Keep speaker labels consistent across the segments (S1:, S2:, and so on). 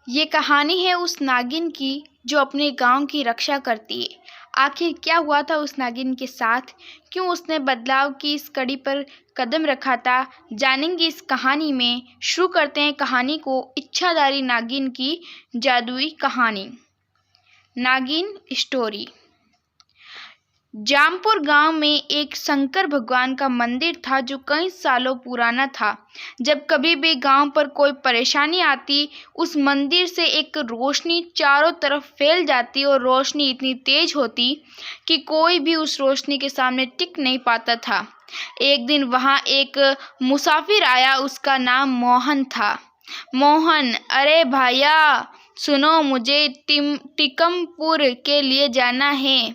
S1: ये कहानी है उस नागिन की जो अपने गांव की रक्षा करती है। आखिर क्या हुआ था उस नागिन के साथ, क्यों उसने बदलाव की इस कड़ी पर कदम रखा था, जानेंगे इस कहानी में। शुरू करते हैं कहानी को। इच्छाधारी नागिन की जादुई कहानी। नागिन स्टोरी। जामपुर गांव में एक शंकर भगवान का मंदिर था जो कई सालों पुराना था। जब कभी भी गांव पर कोई परेशानी आती, उस मंदिर से एक रोशनी चारों तरफ फैल जाती और रोशनी इतनी तेज होती कि कोई भी उस रोशनी के सामने टिक नहीं पाता था। एक दिन वहां एक मुसाफिर आया, उसका नाम मोहन था। मोहन, अरे भैया सुनो, मुझे टिकमपुर के लिए जाना है,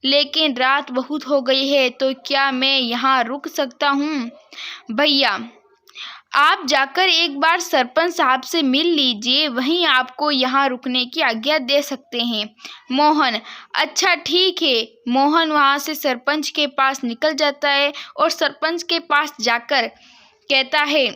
S1: लेकिन रात बहुत हो गई है, तो क्या मैं यहाँ रुक सकता हूँ? भैया, आप जाकर एक बार सरपंच साहब से मिल लीजिए, वहीं आपको यहाँ रुकने की आज्ञा दे सकते हैं। मोहन, अच्छा ठीक है। मोहन वहाँ से सरपंच के पास निकल जाता है और सरपंच के पास जाकर कहता है,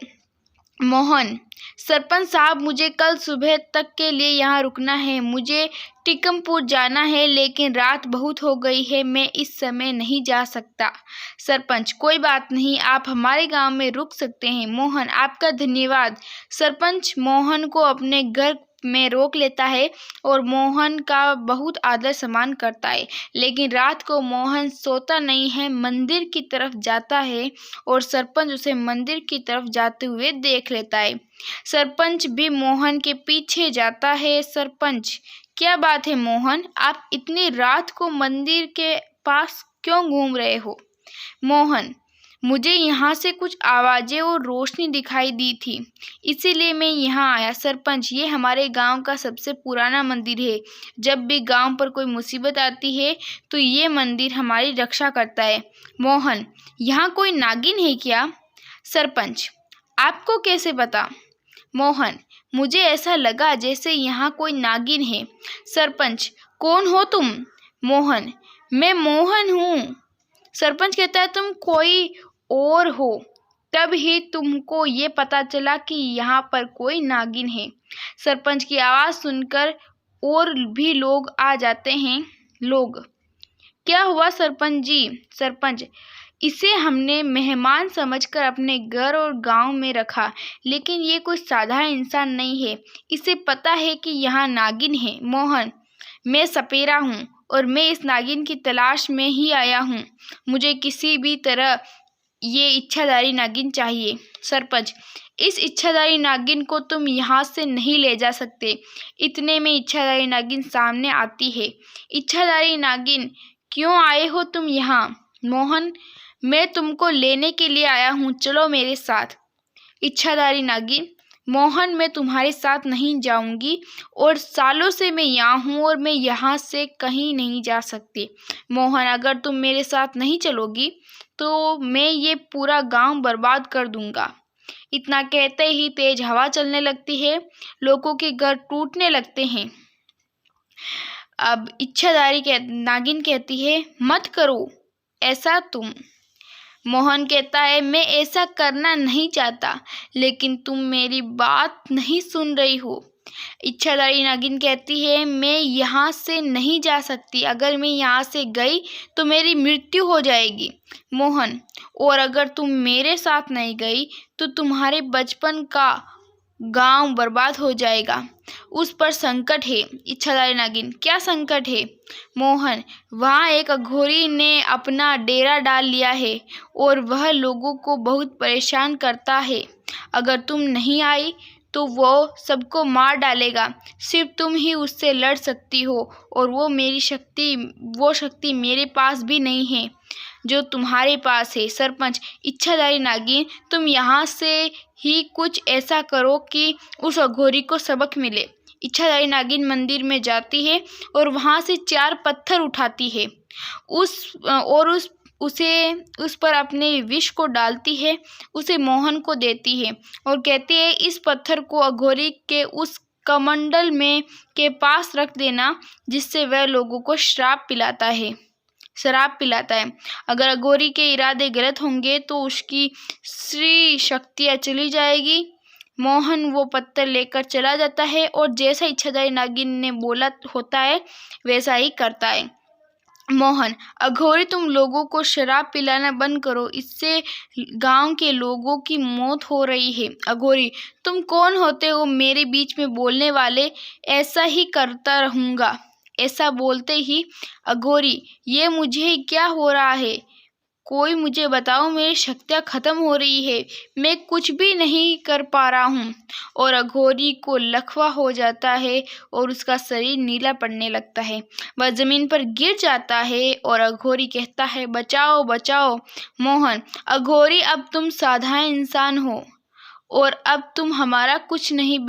S1: मोहन, सरपंच साहब, मुझे कल सुबह तक के लिए यहाँ रुकना है। मुझे टिकमपुर जाना है, लेकिन रात बहुत हो गई है, मैं इस समय नहीं जा सकता। सरपंच, कोई बात नहीं, आप हमारे गांव में रुक सकते हैं। मोहन, आपका धन्यवाद। सरपंच मोहन को अपने घर में रोक लेता है और मोहन का बहुत आदर सम्मान करता है। लेकिन रात को मोहन सोता नहीं है, मंदिर की तरफ जाता है और सरपंच उसे मंदिर की तरफ जाते हुए देख लेता है। सरपंच भी मोहन के पीछे जाता है। सरपंच, क्या बात है मोहन, आप इतनी रात को मंदिर के पास क्यों घूम रहे हो? मोहन, मुझे यहाँ से कुछ आवाजें और रोशनी दिखाई दी थी, इसीलिए मैं यहाँ आया। सरपंच, ये हमारे गांव का सबसे पुराना मंदिर है। जब भी गांव पर कोई मुसीबत आती है तो ये मंदिर हमारी रक्षा करता है। मोहन, यहाँ कोई नागिन है क्या? सरपंच, आपको कैसे पता? मोहन, मुझे ऐसा लगा जैसे यहाँ कोई नागिन है। सरपंच, कौन हो तुम? मोहन, मैं मोहन हूँ। सरपंच कहता है, तुम कोई और हो। तब ही तुमको ये पता चला कि यहाँ पर कोई नागिन है। सरपंच की आवाज़ सुनकर और भी लोग आ जाते हैं। लोग, क्या हुआ सरपंच जी? सरपंच, इसे हमने मेहमान समझकर अपने घर और गांव में रखा, लेकिन ये कोई साधारण इंसान नहीं है, इसे पता है कि यहाँ नागिन है। मोहन, मैं सपेरा हूँ और मैं इस नागिन की तलाश में ही आया हूँ। मुझे किसी भी तरह ये इच्छाधारी नागिन चाहिए। सरपंच, इस इच्छाधारी नागिन को तुम यहाँ से नहीं ले जा सकते। इतने में इच्छाधारी नागिन सामने आती है। इच्छाधारी नागिन, क्यों आए हो तुम यहाँ? मोहन, मैं तुमको लेने के लिए आया हूँ, चलो मेरे साथ। इच्छाधारी नागिन, मोहन, मैं तुम्हारे साथ नहीं जाऊंगी और सालों से मैं यहाँ हूँ और मैं यहाँ से कहीं नहीं जा सकती। मोहन, अगर तुम मेरे साथ नहीं चलोगी तो मैं ये पूरा गांव बर्बाद कर दूंगा। इतना कहते ही तेज हवा चलने लगती है, लोगों के घर टूटने लगते हैं। अब नागिन कहती है, मत करो ऐसा तुम। मोहन कहता है, मैं ऐसा करना नहीं चाहता, लेकिन तुम मेरी बात नहीं सुन रही हो। इच्छाधारी नागिन कहती है, मैं यहाँ से नहीं जा सकती, अगर मैं यहाँ से गई तो मेरी मृत्यु हो जाएगी। मोहन, और अगर तुम मेरे साथ नहीं गई तो तुम्हारे बचपन का गांव बर्बाद हो जाएगा, उस पर संकट है। इच्छाधारी नागिन, क्या संकट है? मोहन, वहाँ एक अघोरी ने अपना डेरा डाल लिया है और वह लोगों को बहुत परेशान करता है। अगर तुम नहीं आई तो वो सबको मार डालेगा। सिर्फ तुम ही उससे लड़ सकती हो और वो शक्ति मेरे पास भी नहीं है जो तुम्हारे पास है। सरपंच, इच्छाधारी नागिन, तुम यहाँ से ही कुछ ऐसा करो कि उस अघोरी को सबक मिले। इच्छाधारी नागिन मंदिर में जाती है और वहाँ से 4 पत्थर उठाती है, उस पर अपने विष को डालती है, उसे मोहन को देती है और कहती है, इस पत्थर को अघोरी के उस कमंडल में के पास रख देना जिससे वह लोगों को शराब पिलाता है। अगर अघोरी के इरादे गलत होंगे तो उसकी स्त्री शक्तियाँ चली जाएगी। मोहन वो पत्थर लेकर चला जाता है और जैसा इच्छाधारी नागिन ने बोला होता है वैसा ही करता है। मोहन, अघोरी तुम लोगों को शराब पिलाना बंद करो, इससे गांव के लोगों की मौत हो रही है। अघोरी, तुम कौन होते हो मेरे बीच में बोलने वाले? ऐसा ही करता रहूंगा। ऐसा बोलते ही अघोरी, ये मुझे क्या हो रहा है? कोई मुझे बताओ, मेरी शक्तियाँ खत्म हो रही है, मैं कुछ भी नहीं कर पा रहा हूँ। और अघोरी को लकवा हो जाता है और उसका शरीर नीला पड़ने लगता है। वह जमीन पर गिर जाता है और अघोरी कहता है, बचाओ बचाओ। मोहन, अघोरी अब तुम साधारण इंसान हो और अब तुम हमारा कुछ नहीं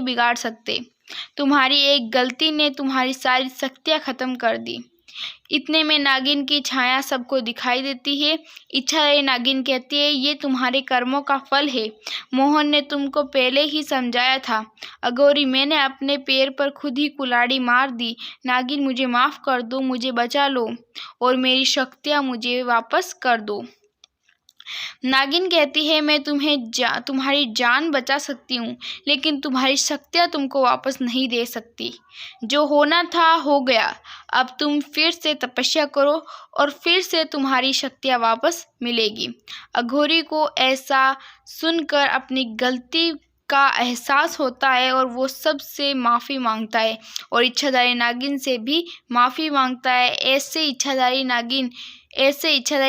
S1: बिगाड़ सकते। तुम्हारी एक गलती ने तुम्हारी सारी शक्तियाँ खत्म कर दी। इतने में नागिन की छाया सबको दिखाई देती है। इच्छाधारी नागिन कहती है, ये तुम्हारे कर्मों का फल है। मोहन ने तुमको पहले ही समझाया था। अघोरी, मैंने अपने पैर पर खुद ही कुल्हाड़ी मार दी। नागिन, मुझे माफ कर दो, मुझे बचा लो और मेरी शक्तियाँ मुझे वापस कर दो। नागिन कहती है, मैं तुम्हारी जान बचा सकती हूँ, लेकिन तुम्हारी शक्तियाँ तुमको वापस नहीं दे सकती। जो होना था हो गया। अब तुम फिर से तपस्या करो और फिर से तुम्हारी शक्तियाँ वापस मिलेगी। अघोरी को ऐसा सुनकर अपनी गलती का एहसास होता है और वो सबसे माफ़ी मांगता है और इच्छाधारी नागिन से भी माफ़ी मांगता है। ऐसे इच्छाधारी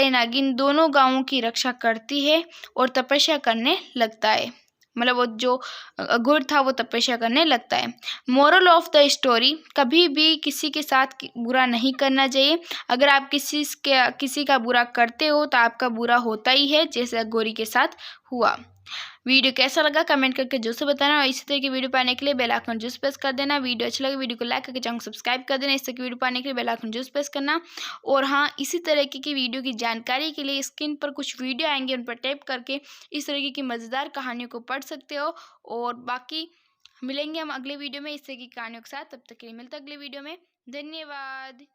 S1: नागिन दोनों गांवों की रक्षा करती है और तपस्या करने लगता है। मतलब वो जो अघोर था वो तपस्या करने लगता है। मोरल ऑफ द स्टोरी, कभी भी किसी के साथ बुरा नहीं करना चाहिए। अगर आप किसी का बुरा करते हो तो आपका बुरा होता ही है, जैसे अघोरी के साथ हुआ। वीडियो कैसा लगा कमेंट करके जो से बताना और इसी तरह की वीडियो पाने के लिए बेल आइकन जरूर प्रेस कर देना। वीडियो अच्छा लगे वीडियो को लाइक करके चैनल को सब्सक्राइब कर देना। इस तरह की वीडियो पाने के लिए बेल आइकन जरूर प्रेस करना। और हाँ, इसी तरह की वीडियो की जानकारी के लिए स्क्रीन पर कुछ वीडियो आएंगे, उन पर टैप करके इस तरीके की मज़ेदार कहानियों को पढ़ सकते हो। और बाकी मिलेंगे हम अगले वीडियो में इस तरह की कहानियों के साथ। तब तक के लिए मिलते अगले वीडियो में। धन्यवाद।